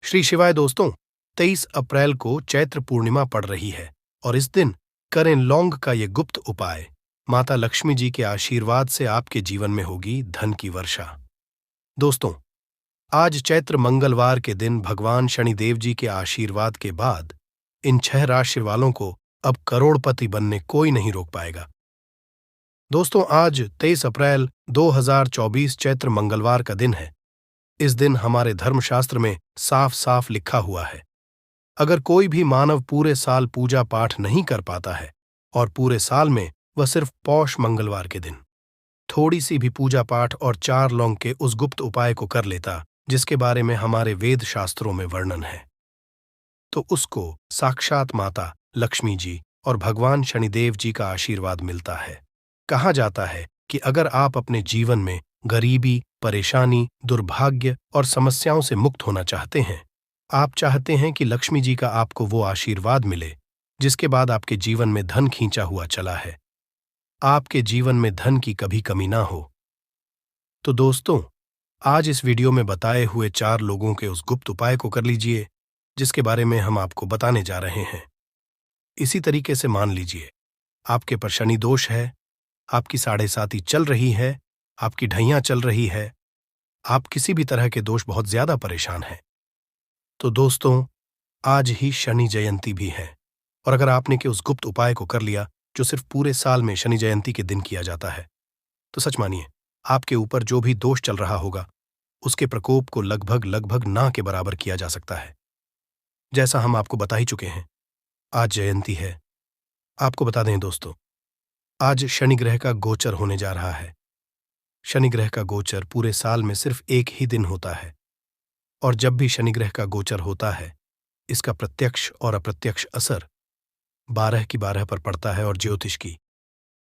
श्री शिवाय दोस्तों, 23 अप्रैल को चैत्र पूर्णिमा पड़ रही है और इस दिन करें लौंग का ये गुप्त उपाय। माता लक्ष्मी जी के आशीर्वाद से आपके जीवन में होगी धन की वर्षा। दोस्तों, आज चैत्र मंगलवार के दिन भगवान शनिदेव जी के आशीर्वाद के बाद इन 6 राशि वालों को अब करोड़पति बनने कोई नहीं रोक पाएगा। दोस्तों, आज 23 अप्रैल 2024 चैत्र मंगलवार का दिन है। इस दिन हमारे धर्मशास्त्र में साफ साफ लिखा हुआ है, अगर कोई भी मानव पूरे साल पूजा पाठ नहीं कर पाता है और पूरे साल में वह सिर्फ पौष मंगलवार के दिन थोड़ी सी भी पूजा पाठ और 4 लौंग के उस गुप्त उपाय को कर लेता जिसके बारे में हमारे वेद शास्त्रों में वर्णन है, तो उसको साक्षात माता लक्ष्मी जी और भगवान शनिदेव जी का आशीर्वाद मिलता है। कहा जाता है कि अगर आप अपने जीवन में गरीबी, परेशानी, दुर्भाग्य और समस्याओं से मुक्त होना चाहते हैं, आप चाहते हैं कि लक्ष्मी जी का आपको वो आशीर्वाद मिले जिसके बाद आपके जीवन में धन खींचा हुआ चला है, आपके जीवन में धन की कभी कमी ना हो, तो दोस्तों, आज इस वीडियो में बताए हुए 4 लोगों के उस गुप्त उपाय को कर लीजिए जिसके बारे में हम आपको बताने जा रहे हैं। इसी तरीके से मान लीजिए आपके पर शनि दोष है, आपकी 7.5 चल रही है, आपकी ढैया चल रही है, आप किसी भी तरह के दोष बहुत ज्यादा परेशान हैं, तो दोस्तों, आज ही शनि जयंती भी है और अगर आपने के उस गुप्त उपाय को कर लिया जो सिर्फ पूरे साल में शनि जयंती के दिन किया जाता है, तो सच मानिए आपके ऊपर जो भी दोष चल रहा होगा उसके प्रकोप को लगभग ना के बराबर किया जा सकता है। जैसा हम आपको बता ही चुके हैं, आज जयंती है। आपको बता दें दोस्तों, आज शनि ग्रह का गोचर होने जा रहा है। शनि ग्रह का गोचर पूरे साल में सिर्फ एक ही दिन होता है और जब भी शनि ग्रह का गोचर होता है, इसका प्रत्यक्ष और अप्रत्यक्ष असर 12 की 12 पर पड़ता है और ज्योतिष की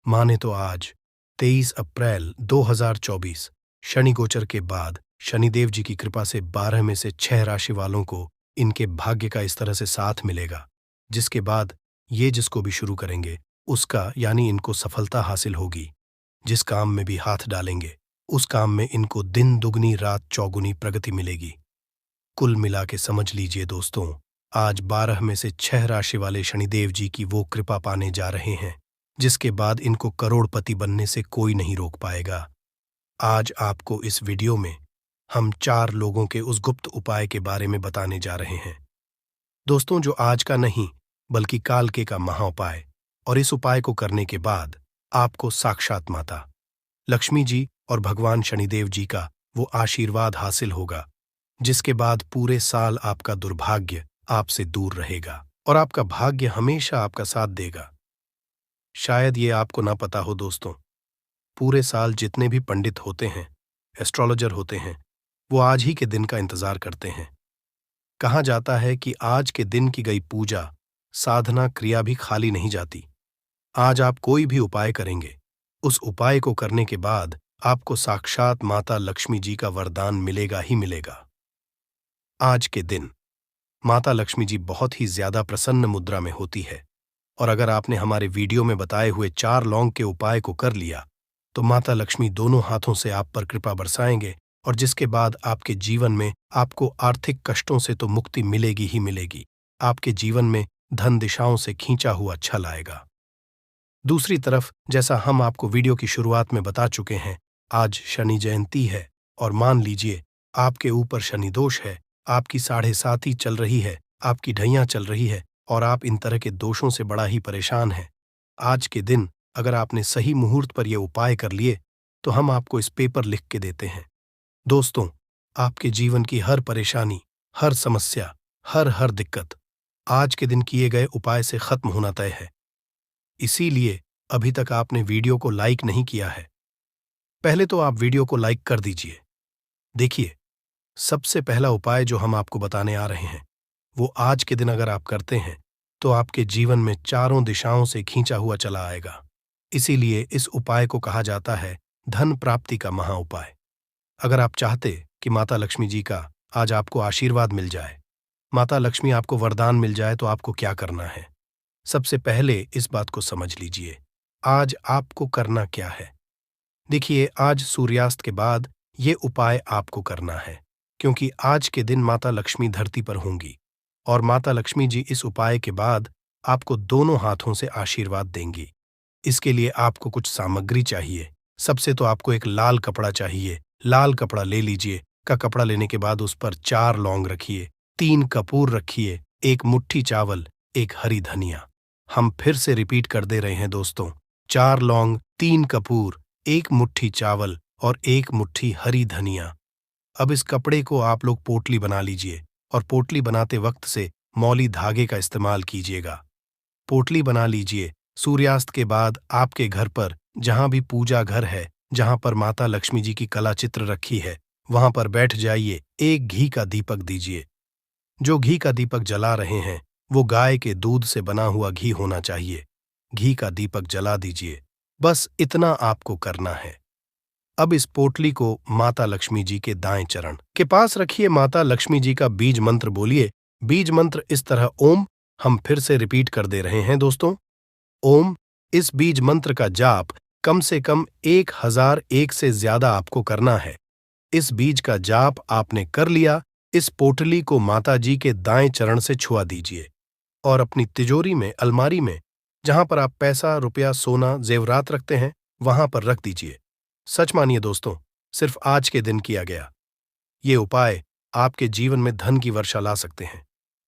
माने तो आज 23 अप्रैल 2024 शनि गोचर के बाद शनिदेव जी की कृपा से 12 में से 6 राशि वालों को इनके भाग्य का इस तरह से साथ मिलेगा जिसके बाद ये जिसको भी शुरू करेंगे उसका यानी इनको सफलता हासिल होगी। जिस काम में भी हाथ डालेंगे उस काम में इनको दिन दुगनी रात चौगुनी प्रगति मिलेगी। कुल मिला के समझ लीजिए दोस्तों, आज 12 में से 6 राशि वाले शनिदेव जी की वो कृपा पाने जा रहे हैं जिसके बाद इनको करोड़पति बनने से कोई नहीं रोक पाएगा। आज आपको इस वीडियो में हम 4 लोगों के उस गुप्त उपाय के बारे में बताने जा रहे हैं दोस्तों, जो आज का नहीं बल्कि काल के का महाउपाय, और इस उपाय को करने के बाद आपको साक्षात माता लक्ष्मी जी और भगवान शनिदेव जी का वो आशीर्वाद हासिल होगा जिसके बाद पूरे साल आपका दुर्भाग्य आपसे दूर रहेगा और आपका भाग्य हमेशा आपका साथ देगा। शायद ये आपको ना पता हो दोस्तों, पूरे साल जितने भी पंडित होते हैं, एस्ट्रोलॉजर होते हैं, वो आज ही के दिन का इंतजार करते हैं। कहा जाता है कि आज के दिन की गई पूजा, साधना, क्रिया भी खाली नहीं जाती। आज आप कोई भी उपाय करेंगे, उस उपाय को करने के बाद आपको साक्षात माता लक्ष्मी जी का वरदान मिलेगा ही मिलेगा। आज के दिन माता लक्ष्मी जी बहुत ही ज्यादा प्रसन्न मुद्रा में होती है और अगर आपने हमारे वीडियो में बताए हुए 4 लौंग के उपाय को कर लिया तो माता लक्ष्मी दोनों हाथों से आप पर कृपा बरसाएंगे और जिसके बाद आपके जीवन में आपको आर्थिक कष्टों से तो मुक्ति मिलेगी ही मिलेगी, आपके जीवन में धन दिशाओं से खींचा हुआ छल आएगा। दूसरी तरफ, जैसा हम आपको वीडियो की शुरुआत में बता चुके हैं, आज शनि जयंती है और मान लीजिए आपके ऊपर शनि दोष है, आपकी 7.5 चल रही है, आपकी ढैया चल रही है और आप इन तरह के दोषों से बड़ा ही परेशान हैं। आज के दिन अगर आपने सही मुहूर्त पर यह उपाय कर लिए तो हम आपको इस पेपर लिख के देते हैं दोस्तों, आपके जीवन की हर परेशानी, हर समस्या, हर दिक्कत आज के दिन किए गए उपाय से खत्म होना तय है। इसीलिए अभी तक आपने वीडियो को लाइक नहीं किया है, पहले तो आप वीडियो को लाइक कर दीजिए। देखिए, सबसे पहला उपाय जो हम आपको बताने आ रहे हैं वो आज के दिन अगर आप करते हैं तो आपके जीवन में चारों दिशाओं से खींचा हुआ चला आएगा। इसीलिए इस उपाय को कहा जाता है धन प्राप्ति का महाउपाय। अगर आप चाहते कि माता लक्ष्मी जी का आज आपको आशीर्वाद मिल जाए, माता लक्ष्मी आपको वरदान मिल जाए, तो आपको क्या करना है? सबसे पहले इस बात को समझ लीजिए, आज आपको करना क्या है। देखिए, आज सूर्यास्त के बाद ये उपाय आपको करना है। क्योंकि आज के दिन माता लक्ष्मी धरती पर होंगी और माता लक्ष्मी जी इस उपाय के बाद आपको दोनों हाथों से आशीर्वाद देंगी। इसके लिए आपको कुछ सामग्री चाहिए। सबसे तो आपको एक लाल कपड़ा चाहिए। लाल कपड़ा ले लीजिए। का कपड़ा लेने के बाद उस पर 4 लौंग रखिए, 3 कपूर रखिए, 1 मुट्ठी चावल, 1 हरी धनिया। हम फिर से रिपीट कर दे रहे हैं दोस्तों, 4 लौंग, 3 कपूर, 1 मुट्ठी चावल और 1 मुट्ठी हरी धनिया। अब इस कपड़े को आप लोग पोटली बना लीजिए और पोटली बनाते वक्त से मौली धागे का इस्तेमाल कीजिएगा। पोटली बना लीजिए। सूर्यास्त के बाद आपके घर पर जहां भी पूजा घर है, जहां पर माता लक्ष्मी जी की कला चित्र रखी है, वहां पर बैठ जाइए। एक घी का दीपक दीजिए। जो घी का दीपक जला रहे हैं वो गाय के दूध से बना हुआ घी होना चाहिए। घी का दीपक जला दीजिए। बस इतना आपको करना है। अब इस पोटली को माता लक्ष्मी जी के दाएं चरण के पास रखिए। माता लक्ष्मी जी का बीज मंत्र बोलिए। बीज मंत्र इस तरह ओम। हम फिर से रिपीट कर दे रहे हैं दोस्तों, ओम। इस बीज मंत्र का जाप कम से कम 1001 से ज्यादा आपको करना है। इस बीज का जाप आपने कर लिया। इस पोटली को माता जी के दाएं चरण से छुआ दीजिए और अपनी तिजोरी में, अलमारी में, जहां पर आप पैसा, रुपया, सोना, जेवरात रखते हैं, वहां पर रख दीजिए। सच मानिए दोस्तों, सिर्फ आज के दिन किया गया ये उपाय आपके जीवन में धन की वर्षा ला सकते हैं।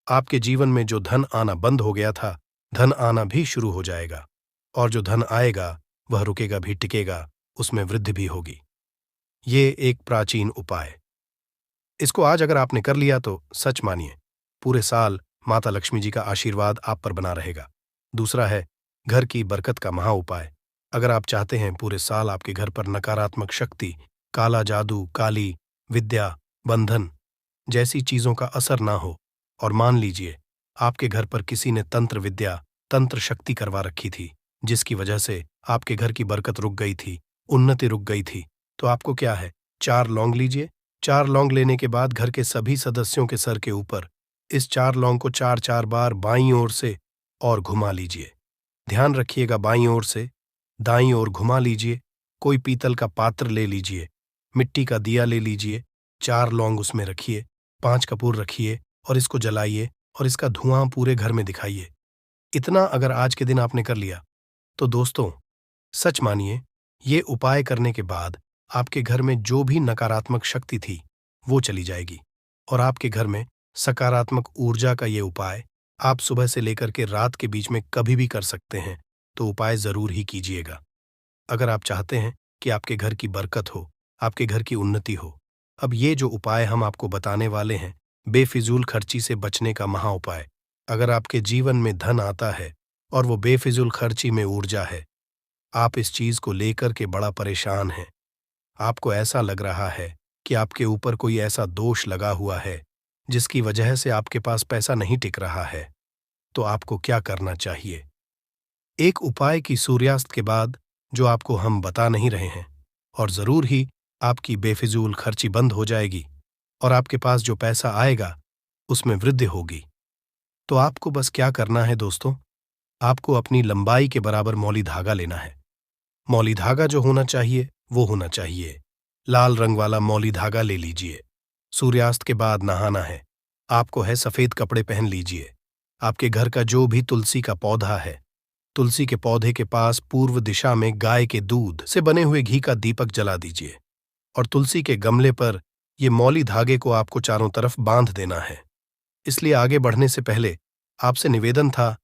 आपके जीवन में जो धन आना बंद हो गया था, धन आना भी शुरू हो जाएगा और जो धन आएगा वह रुकेगा भी, टिकेगा, उसमें वृद्धि भी होगी। ये एक प्राचीन उपाय। इसको आज अगर आपने कर लिया तो सच मानिए पूरे साल माता लक्ष्मी जी का आशीर्वाद आप पर बना रहेगा। दूसरा है घर की बरकत का महा उपाय। अगर आप चाहते हैं पूरे साल आपके घर पर नकारात्मक शक्ति, काला जादू, काली विद्या, बंधन जैसी चीजों का असर ना हो, और मान लीजिए आपके घर पर किसी ने तंत्र विद्या, तंत्र शक्ति करवा रखी थी, जिसकी वजह से आपके घर की बरकत रुक गई थी, उन्नति रुक गई थी, तो आपको क्या है, 4 लौंग लीजिए। 4 लौंग लेने के बाद घर के सभी सदस्यों के सर के ऊपर इस 4 लौंग को 4-4 बार बाईं ओर से और घुमा लीजिए। ध्यान रखिएगा, बाईं ओर से दाईं ओर घुमा लीजिए। कोई पीतल का पात्र ले लीजिए, मिट्टी का दिया ले लीजिए, 4 लौंग उसमें रखिए, 5 कपूर रखिए और इसको जलाइए और इसका धुआं पूरे घर में दिखाइए। इतना अगर आज के दिन आपने कर लिया तो दोस्तों सच मानिए ये उपाय करने के बाद आपके घर में जो भी नकारात्मक शक्ति थी वो चली जाएगी और आपके घर में सकारात्मक ऊर्जा का ये उपाय आप सुबह से लेकर के रात के बीच में कभी भी कर सकते हैं। तो उपाय जरूर ही कीजिएगा अगर आप चाहते हैं कि आपके घर की बरकत हो, आपके घर की उन्नति हो। अब ये जो उपाय हम आपको बताने वाले हैं, बेफिजूल खर्ची से बचने का महा उपाय। अगर आपके जीवन में धन आता है और वो बेफिजूल खर्ची में ऊर्जा है, आप इस चीज को लेकर के बड़ा परेशान हैं, आपको ऐसा लग रहा है कि आपके ऊपर कोई ऐसा दोष लगा हुआ है जिसकी वजह से आपके पास पैसा नहीं टिक रहा है, तो आपको क्या करना चाहिए। एक उपाय की सूर्यास्त के बाद जो आपको हम बता नहीं रहे हैं, और जरूर ही आपकी बेफिजूल खर्ची बंद हो जाएगी और आपके पास जो पैसा आएगा उसमें वृद्धि होगी। तो आपको बस क्या करना है दोस्तों, आपको अपनी लंबाई के बराबर मौली धागा लेना है। मौली धागा जो होना चाहिए वो होना चाहिए लाल रंग वाला मौली धागा ले लीजिए। सूर्यास्त के बाद नहाना है। आपको है सफेद कपड़े पहन लीजिए। आपके घर का जो भी तुलसी का पौधा है, तुलसी के पौधे के पास पूर्व दिशा में गाय के दूध से बने हुए घी का दीपक जला दीजिए और तुलसी के गमले पर ये मौली धागे को आपको चारों तरफ बांध देना है। इसलिए आगे बढ़ने से पहले आपसे निवेदन था,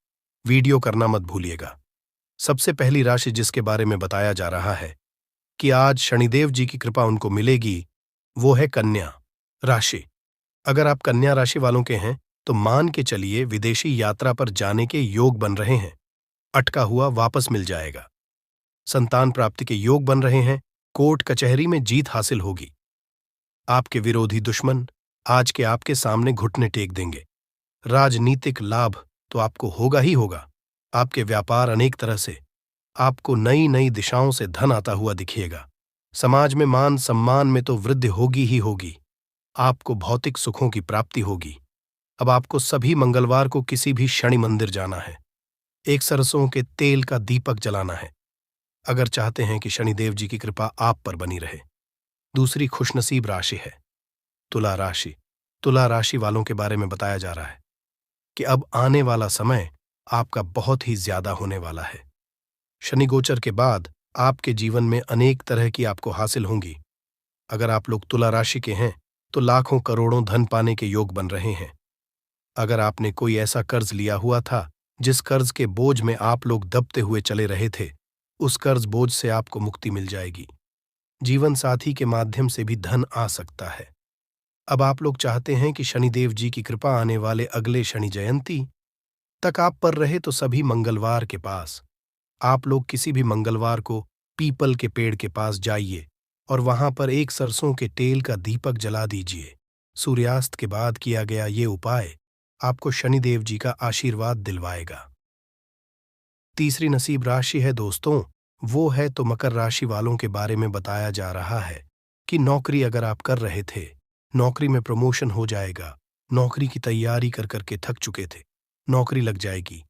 वीडियो करना मत भूलिएगा। सबसे पहली राशि जिसके बारे में बताया जा रहा है कि आज शनिदेव जी की कृपा उनको मिलेगी, वो है कन्या राशि। अगर आप कन्या राशि वालों के हैं तो मान के चलिए विदेशी यात्रा पर जाने के योग बन रहे हैं, अटका हुआ वापस मिल जाएगा। संतान प्राप्ति के योग बन रहे हैं, कोर्ट कचहरी में जीत हासिल होगी। आपके विरोधी दुश्मन आज के आपके सामने घुटने टेक देंगे। राजनीतिक लाभ तो आपको होगा ही होगा। आपके व्यापार अनेक तरह से, आपको नई नई दिशाओं से धन आता हुआ दिखेगा। समाज में मान सम्मान में तो वृद्धि होगी ही होगी। आपको भौतिक सुखों की प्राप्ति होगी। अब आपको सभी मंगलवार को किसी भी शनि मंदिर जाना है, एक सरसों के तेल का दीपक जलाना है, अगर चाहते हैं कि शनिदेव जी की कृपा आप पर बनी रहे। दूसरी खुशनसीब राशि है तुला राशि। तुला राशि वालों के बारे में बताया जा रहा है कि अब आने वाला समय आपका बहुत ही ज्यादा होने वाला है। शनि गोचर के बाद आपके जीवन में अनेक तरह की आपको हासिल होंगी। अगर आप लोग तुला राशि के हैं तो लाखों करोड़ों धन पाने के योग बन रहे हैं। अगर आपने कोई ऐसा कर्ज लिया हुआ था जिस कर्ज के बोझ में आप लोग दबते हुए चले रहे थे, उस कर्ज बोझ से आपको मुक्ति मिल जाएगी। जीवन साथी के माध्यम से भी धन आ सकता है। अब आप लोग चाहते हैं कि शनिदेव जी की कृपा आने वाले अगले शनि जयंती तक आप पर रहे, तो सभी मंगलवार के पास आप लोग किसी भी मंगलवार को पीपल के पेड़ के पास जाइए और वहां पर एक सरसों के तेल का दीपक जला दीजिए। सूर्यास्त के बाद किया गया ये उपाय आपको शनिदेव जी का आशीर्वाद दिलवाएगा। तीसरी नसीब राशि है दोस्तों, वो है तो मकर राशि वालों के बारे में बताया जा रहा है कि नौकरी अगर आप कर रहे थे, नौकरी में प्रमोशन हो जाएगा। नौकरी की तैयारी कर करके थक चुके थे, नौकरी लग जाएगी।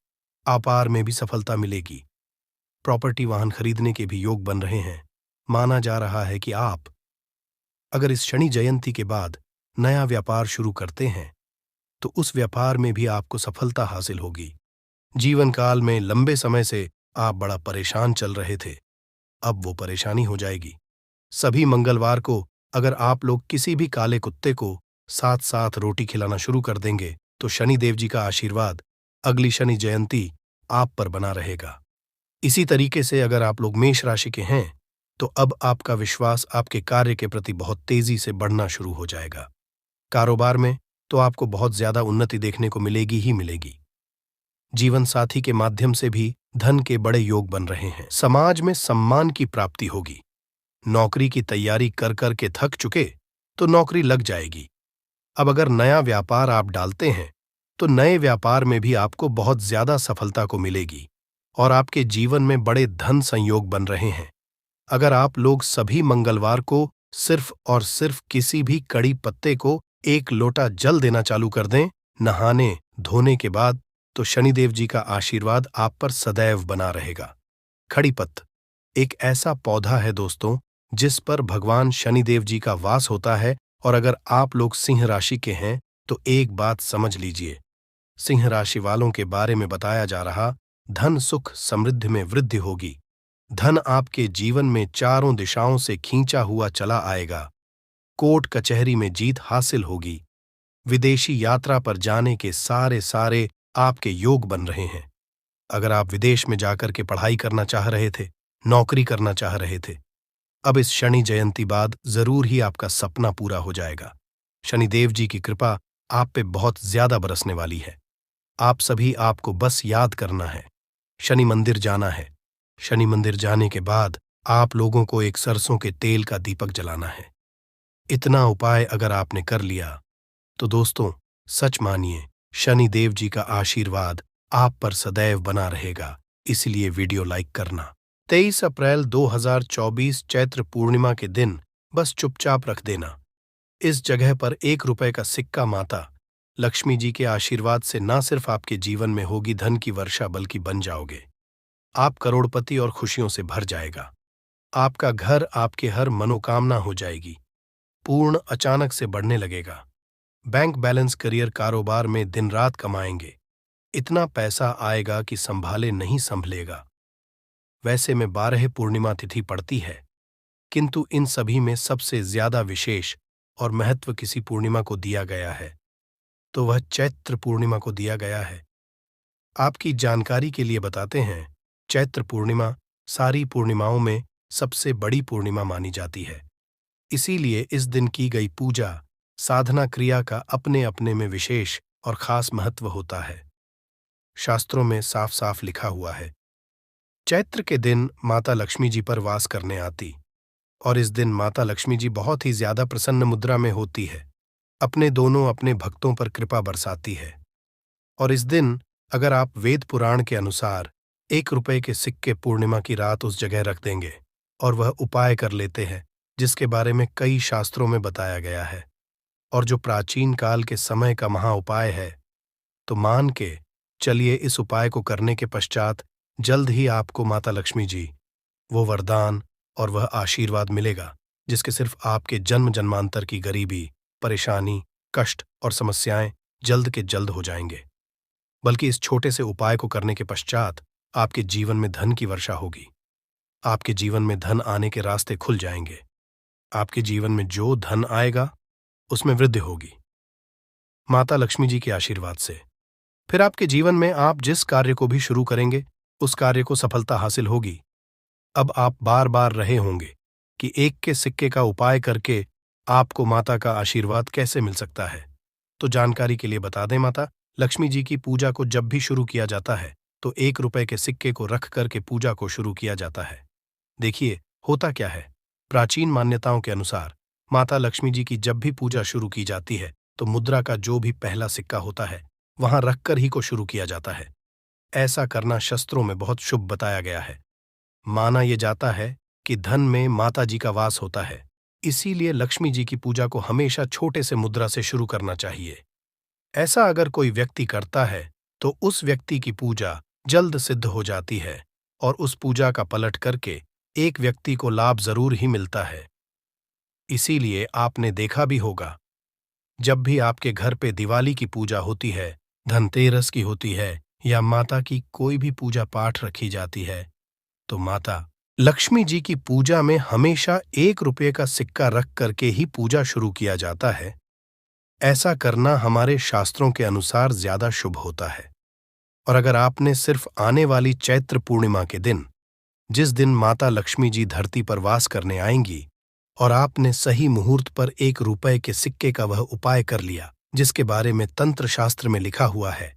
व्यापार में भी सफलता मिलेगी। प्रॉपर्टी वाहन खरीदने के भी योग बन रहे हैं। माना जा रहा है कि आप अगर इस शनि जयंती के बाद नया व्यापार शुरू करते हैं तो उस व्यापार में भी आपको सफलता हासिल होगी। जीवन काल में लंबे समय से आप बड़ा परेशान चल रहे थे, अब वो परेशानी हो जाएगी। सभी मंगलवार को अगर आप लोग किसी भी काले कुत्ते को साथ साथ रोटी खिलाना शुरू कर देंगे तो शनिदेव जी का आशीर्वाद अगली शनि जयंती आप पर बना रहेगा। इसी तरीके से अगर आप लोग मेष राशि के हैं तो अब आपका विश्वास आपके कार्य के प्रति बहुत तेजी से बढ़ना शुरू हो जाएगा। कारोबार में तो आपको बहुत ज्यादा उन्नति देखने को मिलेगी ही मिलेगी। जीवन साथी के माध्यम से भी धन के बड़े योग बन रहे हैं। समाज में सम्मान की प्राप्ति होगी। नौकरी की तैयारी कर कर के थक चुके तो नौकरी लग जाएगी। अब अगर नया व्यापार आप डालते हैं तो नए व्यापार में भी आपको बहुत ज्यादा सफलता को मिलेगी और आपके जीवन में बड़े धन संयोग बन रहे हैं। अगर आप लोग सभी मंगलवार को सिर्फ और सिर्फ किसी भी कड़ी पत्ते को एक लोटा जल देना चालू कर दें नहाने धोने के बाद, तो शनिदेव जी का आशीर्वाद आप पर सदैव बना रहेगा। खड़ी पत्त एक ऐसा पौधा है दोस्तों जिस पर भगवान शनिदेव जी का वास होता है। और अगर आप लोग सिंह राशि के हैं तो एक बात समझ लीजिए, सिंह राशि वालों के बारे में बताया जा रहा धन सुख समृद्धि में वृद्धि होगी। धन आपके जीवन में चारों दिशाओं से खींचा हुआ चला आएगा। कोर्ट कचहरी में जीत हासिल होगी। विदेशी यात्रा पर जाने के सारे आपके योग बन रहे हैं। अगर आप विदेश में जाकर के पढ़ाई करना चाह रहे थे, नौकरी करना चाह रहे थे, अब इस शनि जयंती बाद जरूर ही आपका सपना पूरा हो जाएगा। शनिदेव जी की कृपा आप पे बहुत ज्यादा बरसने वाली है। आप सभी आपको बस याद करना है, शनि मंदिर जाना है। शनि मंदिर जाने के बाद आप लोगों को एक सरसों के तेल का दीपक जलाना है। इतना उपाय अगर आपने कर लिया तो दोस्तों सच मानिए शनिदेव जी का आशीर्वाद आप पर सदैव बना रहेगा। इसलिए वीडियो लाइक करना। 23 अप्रैल 2024 चैत्र पूर्णिमा के दिन बस चुपचाप रख देना। इस जगह पर 1 रुपए का सिक्का माता लक्ष्मी जी के आशीर्वाद से ना सिर्फ आपके जीवन में होगी धन की वर्षा, बल्कि बन जाओगे आप करोड़पति और खुशियों से भर जाएगा। आपका घर आपके हर मनोकामना हो जाएगी। पूर्ण अचानक से बढ़ने लगेगा। बैंक बैलेंस, करियर, कारोबार में दिन रात कमाएंगे। इतना पैसा आएगा कि संभाले नहीं संभलेगा। वैसे में 12 पूर्णिमा तिथि पड़ती है, किंतु इन सभी में सबसे ज्यादा विशेष और महत्व किसी पूर्णिमा को दिया गया है, तो वह चैत्र पूर्णिमा को दिया गया है। आपकी जानकारी के लिए बताते हैं, चैत्र पूर्णिमा सारी पूर्णिमाओं में सबसे बड़ी पूर्णिमा मानी जाती है। इसीलिए इस दिन की गई पूजा साधना क्रिया का अपने अपने में विशेष और खास महत्व होता है। शास्त्रों में साफ साफ लिखा हुआ है, चैत्र के दिन माता लक्ष्मी जी पर वास करने आती, और इस दिन माता लक्ष्मी जी बहुत ही ज्यादा प्रसन्न मुद्रा में होती है। अपने भक्तों पर कृपा बरसाती है। और इस दिन अगर आप वेद पुराण के अनुसार 1 रुपए के सिक्के पूर्णिमा की रात उस जगह रख देंगे और वह उपाय कर लेते हैं जिसके बारे में कई शास्त्रों में बताया गया है, और जो प्राचीन काल के समय का महा उपाय है, तो मान के चलिए इस उपाय को करने के पश्चात जल्द ही आपको माता लक्ष्मी जी वो वरदान और वह आशीर्वाद मिलेगा जिसके सिर्फ आपके जन्म जन्मांतर की गरीबी, परेशानी, कष्ट और समस्याएं जल्द के जल्द हो जाएंगे। बल्कि इस छोटे से उपाय को करने के पश्चात आपके जीवन में धन की वर्षा होगी। आपके जीवन में धन आने के रास्ते खुल जाएंगे। आपके जीवन में जो धन आएगा उसमें वृद्धि होगी, माता लक्ष्मी जी के आशीर्वाद से। फिर आपके जीवन में आप जिस कार्य को भी शुरू करेंगे उस कार्य को सफलता हासिल होगी। अब आप बार बार रहे होंगे कि एक के सिक्के का उपाय करके आपको माता का आशीर्वाद कैसे मिल सकता है। तो जानकारी के लिए बता दें, माता लक्ष्मी जी की पूजा को जब भी शुरू किया जाता है तो 1 रुपए के सिक्के को रख करके पूजा को शुरू किया जाता है। देखिए होता क्या है, प्राचीन मान्यताओं के अनुसार माता लक्ष्मी जी की जब भी पूजा शुरू की जाती है तो मुद्रा का जो भी पहला सिक्का होता है वहां रखकर ही को शुरू किया जाता है। ऐसा करना शास्त्रों में बहुत शुभ बताया गया है। माना यह जाता है कि धन में माता जी का वास होता है, इसीलिए लक्ष्मी जी की पूजा को हमेशा छोटे से मुद्रा से शुरू करना चाहिए। ऐसा अगर कोई व्यक्ति करता है तो उस व्यक्ति की पूजा जल्द सिद्ध हो जाती है और उस पूजा का पलट करके एक व्यक्ति को लाभ जरूर ही मिलता है। इसीलिए आपने देखा भी होगा, जब भी आपके घर पे दिवाली की पूजा होती है, धनतेरस की होती है या माता की कोई भी पूजा पाठ रखी जाती है तो माता लक्ष्मी जी की पूजा में हमेशा 1 रुपये का सिक्का रख करके ही पूजा शुरू किया जाता है। ऐसा करना हमारे शास्त्रों के अनुसार ज्यादा शुभ होता है। और अगर आपने सिर्फ आने वाली चैत्र पूर्णिमा के दिन, जिस दिन माता लक्ष्मी जी धरती पर वास करने आएंगी, और आपने सही मुहूर्त पर 1 रुपये के सिक्के का वह उपाय कर लिया जिसके बारे में तंत्र शास्त्र में लिखा हुआ है,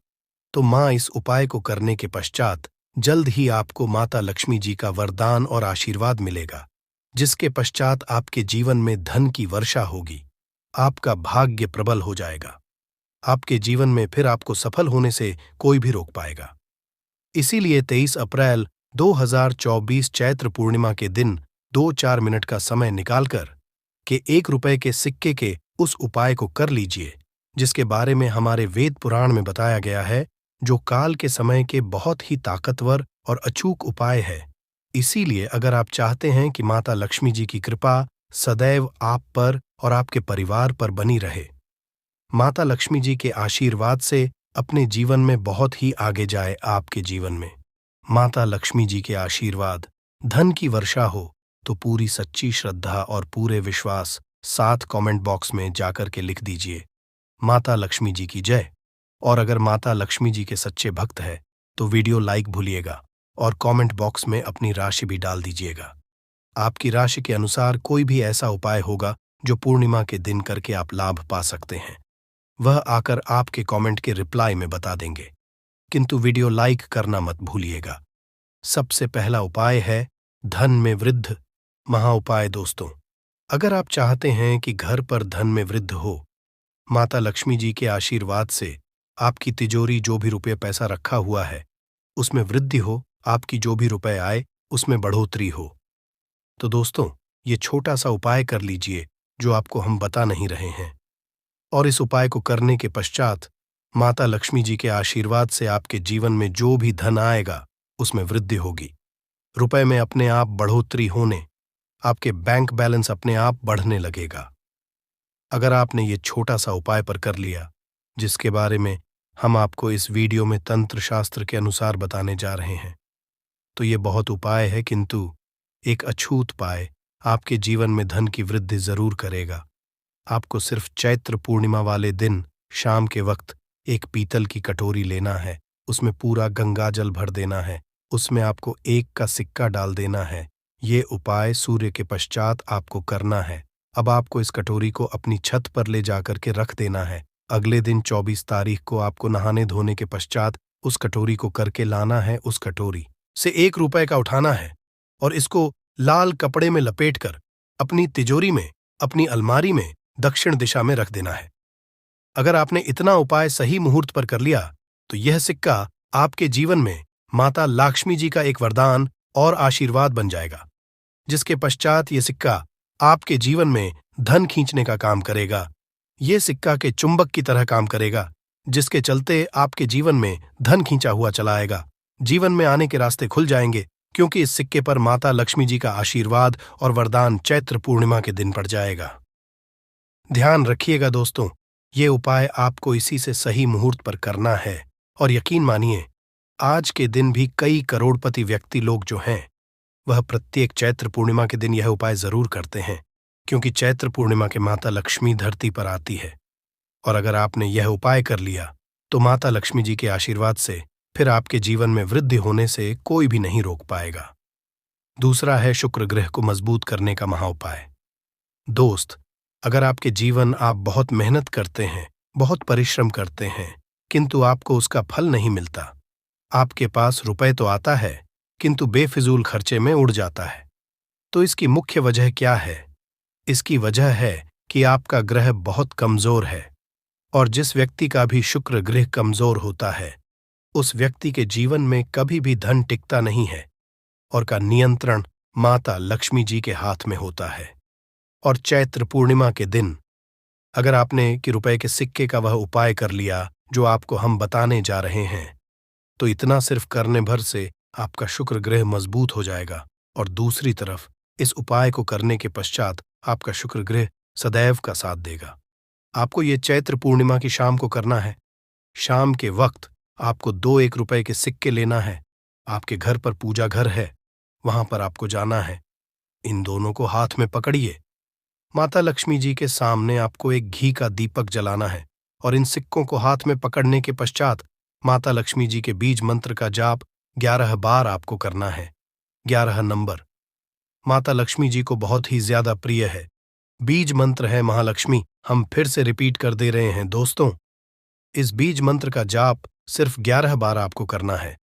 तो मां इस उपाय को करने के पश्चात जल्द ही आपको माता लक्ष्मी जी का वरदान और आशीर्वाद मिलेगा, जिसके पश्चात आपके जीवन में धन की वर्षा होगी। आपका भाग्य प्रबल हो जाएगा। आपके जीवन में फिर आपको सफल होने से कोई भी रोक पाएगा। इसीलिए 23 अप्रैल 2024 चैत्र पूर्णिमा के दिन 2-4 मिनट का समय निकालकर के 1 रुपये के सिक्के के उस उपाय को कर लीजिए, जिसके बारे में हमारे वेद पुराण में बताया गया है, जो काल के समय के बहुत ही ताकतवर और अचूक उपाय है। इसीलिए अगर आप चाहते हैं कि माता लक्ष्मी जी की कृपा सदैव आप पर और आपके परिवार पर बनी रहे, माता लक्ष्मी जी के आशीर्वाद से अपने जीवन में बहुत ही आगे जाए आपके जीवन में, माता लक्ष्मी जी के आशीर्वाद धन की वर्षा हो, तो पूरी सच्ची श्रद्धा और पूरे विश्वास साथ कमेंट बॉक्स में जाकर के लिख दीजिए, माता लक्ष्मी जी की जय। और अगर माता लक्ष्मी जी के सच्चे भक्त है तो वीडियो लाइक भूलिएगा और कमेंट बॉक्स में अपनी राशि भी डाल दीजिएगा। आपकी राशि के अनुसार कोई भी ऐसा उपाय होगा जो पूर्णिमा के दिन करके आप लाभ पा सकते हैं, वह आकर आपके कमेंट के रिप्लाई में बता देंगे, किंतु वीडियो लाइक करना मत भूलिएगा। सबसे पहला उपाय है धन में वृद्धि महा उपाय। दोस्तों, अगर आप चाहते हैं कि घर पर धन में वृद्धि हो, माता लक्ष्मी जी के आशीर्वाद से आपकी तिजोरी जो भी रुपये पैसा रखा हुआ है उसमें वृद्धि हो, आपकी जो भी रुपए आए उसमें बढ़ोतरी हो, तो दोस्तों ये छोटा सा उपाय कर लीजिए जो आपको हम बता नहीं रहे हैं। और इस उपाय को करने के पश्चात माता लक्ष्मी जी के आशीर्वाद से आपके जीवन में जो भी धन आएगा उसमें वृद्धि होगी, रुपए में अपने आप बढ़ोतरी होने, आपके बैंक बैलेंस अपने आप बढ़ने लगेगा। अगर आपने ये छोटा सा उपाय पर कर लिया, जिसके बारे में हम आपको इस वीडियो में तंत्र शास्त्र के अनुसार बताने जा रहे हैं, तो ये बहुत उपाय है, किंतु एक अछूत उपाय आपके जीवन में धन की वृद्धि जरूर करेगा। आपको सिर्फ चैत्र पूर्णिमा वाले दिन शाम के वक्त एक पीतल की कटोरी लेना है, उसमें पूरा गंगा जल भर देना है, उसमें आपको 1 का सिक्का डाल देना है। ये उपाय सूर्य के पश्चात आपको करना है। अब आपको इस कटोरी को अपनी छत पर ले जाकर के रख देना है। अगले दिन 24 तारीख को आपको नहाने धोने के पश्चात उस कटोरी को करके लाना है। उस कटोरी से 1 रुपए का उठाना है और इसको लाल कपड़े में लपेटकर अपनी तिजोरी में, अपनी अलमारी में दक्षिण दिशा में रख देना है। अगर आपने इतना उपाय सही मुहूर्त पर कर लिया तो यह सिक्का आपके जीवन में माता लक्ष्मी जी का एक वरदान और आशीर्वाद बन जाएगा, जिसके पश्चात यह सिक्का आपके जीवन में धन खींचने का काम करेगा। यह सिक्का के चुंबक की तरह काम करेगा, जिसके चलते आपके जीवन में धन खींचा हुआ चला आएगा। जीवन में आने के रास्ते खुल जाएंगे, क्योंकि इस सिक्के पर माता लक्ष्मी जी का आशीर्वाद और वरदान चैत्र पूर्णिमा के दिन पड़ जाएगा। ध्यान रखिएगा दोस्तों, ये उपाय आपको इसी से सही मुहूर्त पर करना है। और यकीन मानिए, आज के दिन भी कई करोड़पति व्यक्ति लोग जो हैं, वह प्रत्येक चैत्र पूर्णिमा के दिन यह उपाय जरूर करते हैं, क्योंकि चैत्र पूर्णिमा के माता लक्ष्मी धरती पर आती है। और अगर आपने यह उपाय कर लिया तो माता लक्ष्मी जी के आशीर्वाद से फिर आपके जीवन में वृद्धि होने से कोई भी नहीं रोक पाएगा। दूसरा है शुक्र ग्रह को मजबूत करने का महाउपाय। दोस्त, अगर आपके जीवन आप बहुत मेहनत करते हैं, बहुत परिश्रम करते हैं, किंतु आपको उसका फल नहीं मिलता, आपके पास रुपए तो आता है किंतु बेफिजूल खर्चे में उड़ जाता है, तो इसकी मुख्य वजह क्या है? इसकी वजह है कि आपका ग्रह बहुत कमजोर है। और जिस व्यक्ति का भी शुक्र ग्रह कमजोर होता है, उस व्यक्ति के जीवन में कभी भी धन टिकता नहीं है और का नियंत्रण माता लक्ष्मी जी के हाथ में होता है। और चैत्र पूर्णिमा के दिन अगर आपने कि रुपए के सिक्के का वह उपाय कर लिया जो आपको हम बताने जा रहे हैं, तो इतना सिर्फ करने भर से आपका शुक्र ग्रह मजबूत हो जाएगा। और दूसरी तरफ इस उपाय को करने के पश्चात आपका शुक्र ग्रह सदैव का साथ देगा। आपको ये चैत्र पूर्णिमा की शाम को करना है। शाम के वक्त आपको 2 1 रुपए के सिक्के लेना है। आपके घर पर पूजा घर है, वहां पर आपको जाना है। इन दोनों को हाथ में पकड़िए। माता लक्ष्मी जी के सामने आपको एक घी का दीपक जलाना है और इन सिक्कों को हाथ में पकड़ने के पश्चात माता लक्ष्मी जी के बीज मंत्र का जाप 11 बार आपको करना है। 11 नंबर माता लक्ष्मी जी को बहुत ही ज्यादा प्रिय है। बीज मंत्र है महालक्ष्मी। हम फिर से रिपीट कर दे रहे हैं दोस्तों, इस बीज मंत्र का जाप सिर्फ 11 बार आपको करना है।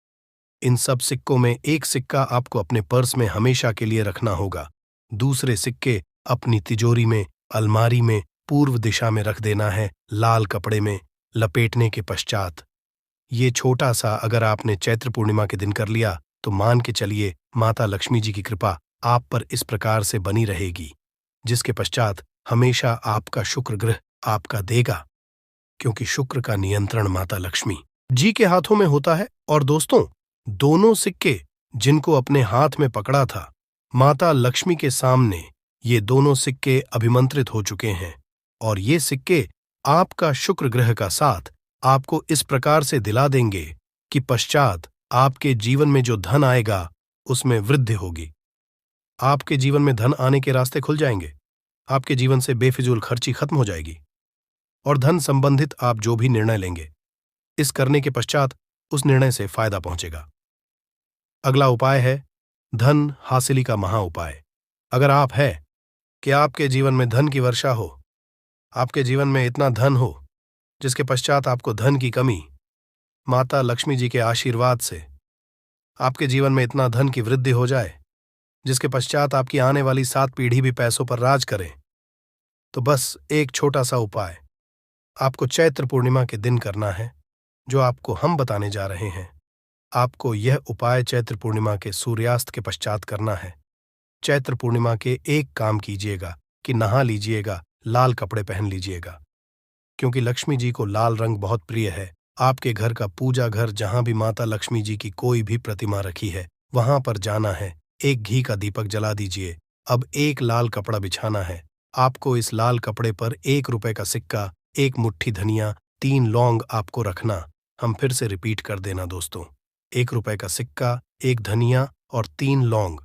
इन सब सिक्कों में एक सिक्का आपको अपने पर्स में हमेशा के लिए रखना होगा। दूसरे सिक्के अपनी तिजोरी में, अलमारी में पूर्व दिशा में रख देना है, लाल कपड़े में लपेटने के पश्चात। ये छोटा सा अगर आपने चैत्र पूर्णिमा के दिन कर लिया तो मान के चलिए माता लक्ष्मी जी की कृपा आप पर इस प्रकार से बनी रहेगी, जिसके पश्चात हमेशा आपका शुक्र ग्रह आपका देगा, क्योंकि शुक्र का नियंत्रण माता लक्ष्मी जी के हाथों में होता है। और दोस्तों, दोनों सिक्के जिनको अपने हाथ में पकड़ा था, माता लक्ष्मी के सामने ये दोनों सिक्के अभिमंत्रित हो चुके हैं। और ये सिक्के आपका शुक्र ग्रह का साथ आपको इस प्रकार से दिला देंगे कि पश्चात आपके जीवन में जो धन आएगा उसमें वृद्धि होगी। आपके जीवन में धन आने के रास्ते खुल जाएंगे। आपके जीवन से बेफिजूल खर्ची खत्म हो जाएगी और धन संबंधित आप जो भी निर्णय लेंगे, इस करने के पश्चात उस निर्णय से फायदा पहुंचेगा। अगला उपाय है धन हासिली का महा उपाय। अगर आप है कि आपके जीवन में धन की वर्षा हो, आपके जीवन में इतना धन हो जिसके पश्चात आपको धन की कमी, माता लक्ष्मी जी के आशीर्वाद से आपके जीवन में इतना धन की वृद्धि हो जाए जिसके पश्चात आपकी आने वाली 7 पीढ़ी भी पैसों पर राज करें, तो बस एक छोटा सा उपाय आपको चैत्र पूर्णिमा के दिन करना है, जो आपको हम बताने जा रहे हैं। आपको यह उपाय चैत्र पूर्णिमा के सूर्यास्त के पश्चात करना है। चैत्र पूर्णिमा के एक काम कीजिएगा कि नहा लीजिएगा, लाल कपड़े पहन लीजिएगा, क्योंकि लक्ष्मी जी को लाल रंग बहुत प्रिय है। आपके घर का पूजा घर जहां भी माता लक्ष्मी जी की कोई भी प्रतिमा रखी है, वहां पर जाना है। एक घी का दीपक जला दीजिए। अब एक लाल कपड़ा बिछाना है। आपको इस लाल कपड़े पर 1 रुपए का सिक्का, 1 मुट्ठी धनिया, 3 लौंग आपको रखना। हम फिर से रिपीट कर देना दोस्तों, 1 रुपए का सिक्का, 1 धनिया और 3 लौंग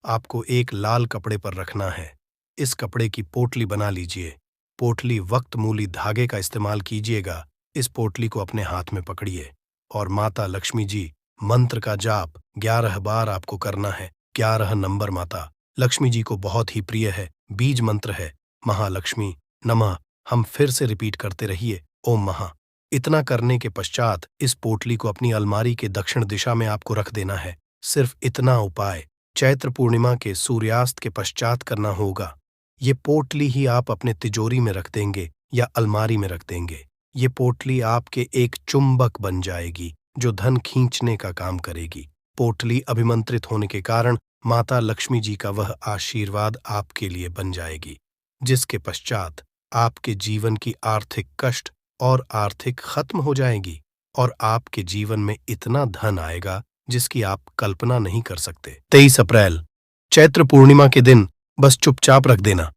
आपको एक लाल कपड़े पर रखना है। इस कपड़े की पोटली बना लीजिए। पोटली वक्त मूली धागे का इस्तेमाल कीजिएगा। इस पोटली को अपने हाथ में पकड़िए और माता लक्ष्मी जी मंत्र का जाप 11 बार आपको करना है। 11 नंबर माता लक्ष्मी जी को बहुत ही प्रिय है। बीज मंत्र है महालक्ष्मी नमः। हम फिर से रिपीट करते रहिए, ओम महा। इतना करने के पश्चात इस पोटली को अपनी अलमारी के दक्षिण दिशा में आपको रख देना है। सिर्फ इतना उपाय चैत्र पूर्णिमा के सूर्यास्त के पश्चात करना होगा। ये पोटली ही आप अपने तिजोरी में रख देंगे या अलमारी में रख देंगे। ये पोटली आपके एक चुंबक बन जाएगी जो धन खींचने का काम करेगी। पोटली अभिमंत्रित होने के कारण माता लक्ष्मी जी का वह आशीर्वाद आपके लिए बन जाएगी, जिसके पश्चात आपके जीवन की आर्थिक कष्ट और आर्थिक खत्म हो जाएगी और आपके जीवन में इतना धन आएगा जिसकी आप कल्पना नहीं कर सकते। 23 अप्रैल चैत्र पूर्णिमा के दिन बस चुपचाप रख देना।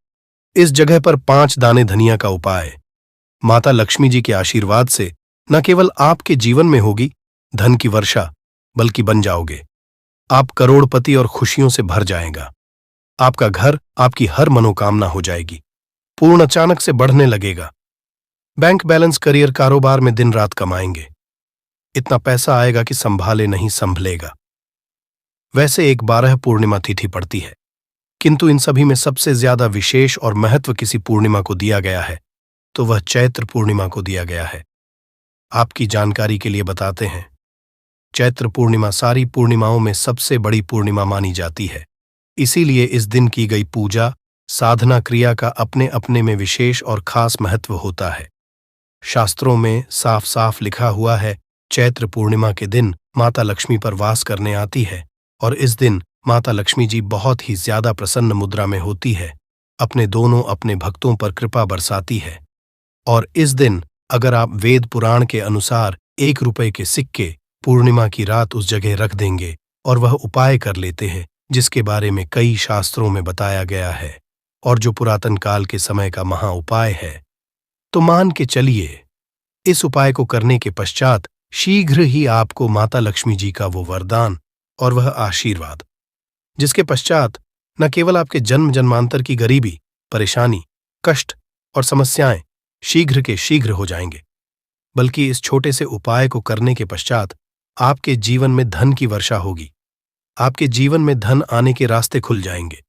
इस जगह पर 5 दाने धनिया का उपाय। माता लक्ष्मी जी के आशीर्वाद से न केवल आपके जीवन में होगी धन की वर्षा, बल्कि बन जाओगे आप करोड़पति और खुशियों से भर जाएगा। आपका घर, आपकी हर मनोकामना हो जाएगी पूर्ण, अचानक से बढ़ने लगेगा। बैंक बैलेंस, करियर, कारोबार में दिन रात कमाएंगे। इतना पैसा आएगा कि संभाले नहीं संभलेगा। वैसे एक 12 पूर्णिमा तिथि पड़ती है, किंतु इन सभी में सबसे ज्यादा विशेष और महत्व किसी पूर्णिमा को दिया गया है, तो वह चैत्र पूर्णिमा को दिया गया है। आपकी जानकारी के लिए बताते हैं, चैत्र पूर्णिमा सारी पूर्णिमाओं में सबसे बड़ी पूर्णिमा मानी जाती है। इसीलिए इस दिन की गई पूजा, साधना क्रिया का अपने अपने में विशेष और खास महत्व होता है। शास्त्रों में साफ साफ लिखा हुआ है, चैत्र पूर्णिमा के दिन माता लक्ष्मी पर वास करने आती है और इस दिन माता लक्ष्मी जी बहुत ही ज्यादा प्रसन्न मुद्रा में होती है, अपने भक्तों पर कृपा बरसाती है। और इस दिन अगर आप वेद पुराण के अनुसार 1 रुपए के सिक्के पूर्णिमा की रात उस जगह रख देंगे और वह उपाय कर लेते हैं जिसके बारे में कई शास्त्रों में बताया गया है और जो पुरातन काल के समय का महा उपाय है, तो मान के चलिए इस उपाय को करने के पश्चात शीघ्र ही आपको माता लक्ष्मी जी का वो वरदान और वह आशीर्वाद, जिसके पश्चात न केवल आपके जन्म जन्मांतर की गरीबी, परेशानी, कष्ट और समस्याएं शीघ्र के शीघ्र हो जाएंगे, बल्कि इस छोटे से उपाय को करने के पश्चात आपके जीवन में धन की वर्षा होगी। आपके जीवन में धन आने के रास्ते खुल जाएंगे।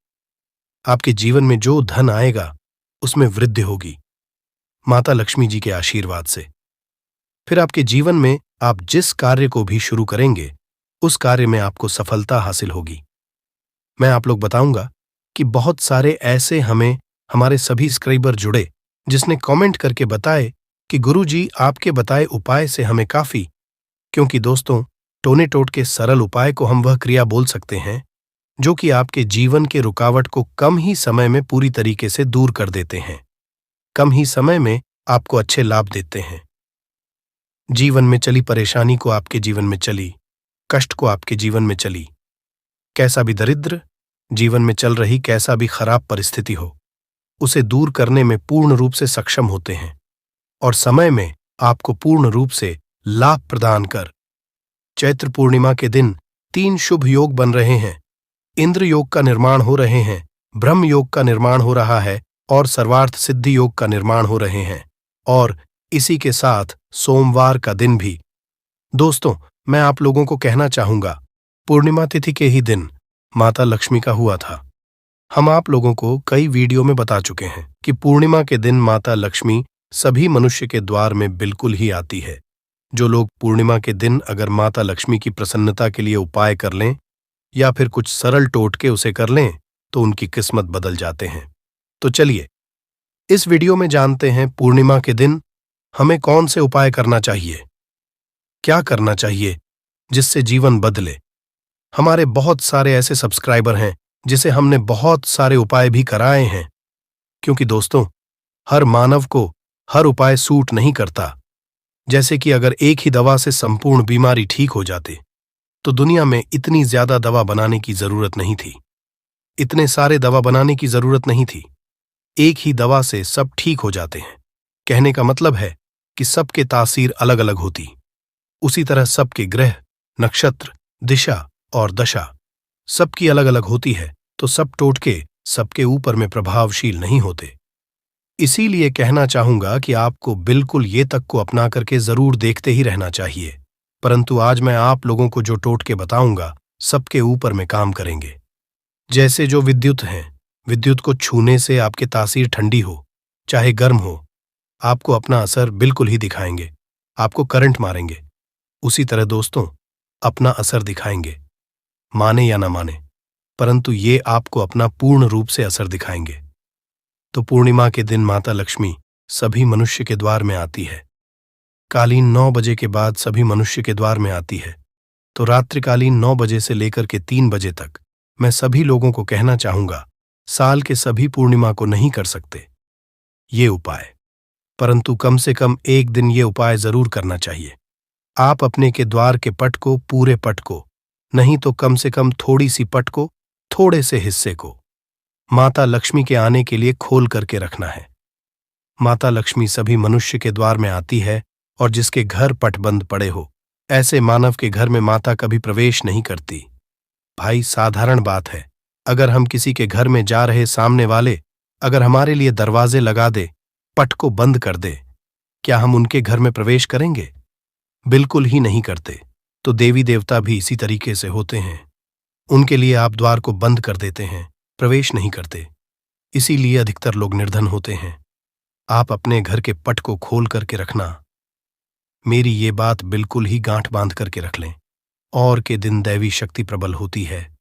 आपके जीवन में जो धन आएगा उसमें वृद्धि होगी माता लक्ष्मी जी के आशीर्वाद से। फिर आपके जीवन में आप जिस कार्य को भी शुरू करेंगे उस कार्य में आपको सफलता हासिल होगी। मैं आप लोग बताऊंगा कि बहुत सारे ऐसे हमारे सभी सब्सक्राइबर जुड़े जिसने कमेंट करके बताए कि गुरुजी आपके बताए उपाय से हमें काफी, क्योंकि दोस्तों टोने टोट के सरल उपाय को हम वह क्रिया बोल सकते हैं जो कि आपके जीवन के रुकावट को कम ही समय में पूरी तरीके से दूर कर देते हैं, कम ही समय में आपको अच्छे लाभ देते हैं। जीवन में चली परेशानी को आपके जीवन में चली, कष्ट को आपके जीवन में चली, कैसा भी दरिद्र जीवन में चल रही कैसा भी खराब परिस्थिति हो, उसे दूर करने में पूर्ण रूप से सक्षम होते हैं और समय में आपको पूर्ण रूप से लाभ प्रदान कर। चैत्र पूर्णिमा के दिन 3 शुभ योग बन रहे हैं। इंद्र योग का निर्माण हो रहे हैं, ब्रह्म योग का निर्माण हो रहा है और सर्वार्थ सिद्धि योग का निर्माण हो रहे हैं, और इसी के साथ सोमवार का दिन भी। दोस्तों, मैं आप लोगों को कहना चाहूंगा, पूर्णिमा तिथि के ही दिन माता लक्ष्मी का हुआ था। हम आप लोगों को कई वीडियो में बता चुके हैं कि पूर्णिमा के दिन माता लक्ष्मी सभी मनुष्य के द्वार में बिल्कुल ही आती है। जो लोग पूर्णिमा के दिन अगर माता लक्ष्मी की प्रसन्नता के लिए उपाय कर लें या फिर कुछ सरल टोटके उसे कर लें तो उनकी किस्मत बदल जाते हैं। तो चलिए इस वीडियो में जानते हैं पूर्णिमा के दिन हमें कौन से उपाय करना चाहिए, क्या करना चाहिए जिससे जीवन बदले। हमारे बहुत सारे ऐसे सब्सक्राइबर हैं जिसे हमने बहुत सारे उपाय भी कराए हैं, क्योंकि दोस्तों हर मानव को हर उपाय सूट नहीं करता। जैसे कि अगर एक ही दवा से संपूर्ण बीमारी ठीक हो जाती तो दुनिया में इतनी ज्यादा दवा बनाने की जरूरत नहीं थी, इतने सारे दवा बनाने की जरूरत नहीं थी। एक ही दवा से सब ठीक हो जाते हैं। कहने का मतलब है कि सबके तासीर अलग अलग होती, उसी तरह सबके ग्रह, नक्षत्र, दिशा और दशा सबकी अलग अलग होती है, तो सब टोटके सबके ऊपर में प्रभावशील नहीं होते। इसीलिए कहना चाहूंगा कि आपको बिल्कुल ये तक को अपना करके जरूर देखते ही रहना चाहिए। परंतु आज मैं आप लोगों को जो टोटके बताऊंगा सबके ऊपर में काम करेंगे। जैसे जो विद्युत हैं, विद्युत को छूने से आपके तासीर ठंडी हो चाहे गर्म हो, आपको अपना असर बिल्कुल ही दिखाएंगे, आपको करंट मारेंगे। उसी तरह दोस्तों अपना असर दिखाएंगे, माने या ना माने, परंतु ये आपको अपना पूर्ण रूप से असर दिखाएंगे। तो पूर्णिमा के दिन माता लक्ष्मी सभी मनुष्य के द्वार में आती है। कालीन 9 बजे के बाद सभी मनुष्य के द्वार में आती है, तो रात्रिकालीन 9 बजे से लेकर के 3 बजे तक मैं सभी लोगों को कहना चाहूंगा, साल के सभी पूर्णिमा को नहीं कर सकते ये उपाय, परंतु कम से कम एक दिन ये उपाय जरूर करना चाहिए। आप अपने के द्वार के पट को, पूरे पट को, नहीं तो कम से कम थोड़ी सी पट को, थोड़े से हिस्से को माता लक्ष्मी के आने के लिए खोल करके रखना है। माता लक्ष्मी सभी मनुष्य के द्वार में आती है और जिसके घर पटबंद पड़े हो, ऐसे मानव के घर में माता कभी प्रवेश नहीं करती। भाई, साधारण बात है, अगर हम किसी के घर में जा रहे सामने वाले अगर हमारे लिए दरवाजे लगा दे, पट को बंद कर दे, क्या हम उनके घर में प्रवेश करेंगे? बिल्कुल ही नहीं करते। तो देवी देवता भी इसी तरीके से होते हैं। उनके लिए आप द्वार को बंद कर देते हैं, प्रवेश नहीं करते। इसीलिए अधिकतर लोग निर्धन होते हैं। आप अपने घर के पट को खोल करके रखना। मेरी ये बात बिल्कुल ही गांठ बांध करके रख लें। और के दिन दैवी शक्ति प्रबल होती है,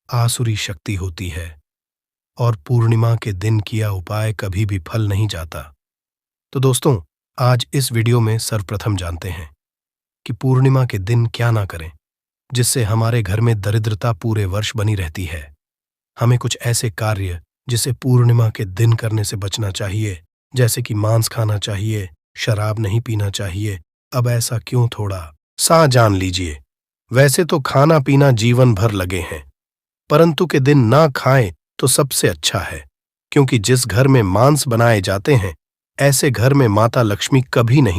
आसुरी शक्ति होती है, और पूर्णिमा के दिन किया उपाय कभी भी फल नहीं जाता। तो दोस्तों, आज इस वीडियो में सर्वप्रथम जानते हैं कि पूर्णिमा के दिन क्या ना करें जिससे हमारे घर में दरिद्रता पूरे वर्ष बनी रहती है। हमें कुछ ऐसे कार्य जिसे पूर्णिमा के दिन करने से बचना चाहिए, जैसे कि मांस खाना चाहिए, शराब नहीं पीना चाहिए। अब ऐसा क्यों थोड़ा सा जान लीजिए। वैसे तो खाना पीना जीवन भर लगे हैं, परंतु के दिन ना खाएं तो सबसे अच्छा है, क्योंकि जिस घर में मांस बनाए जाते हैं, ऐसे घर में माता लक्ष्मी कभी नहीं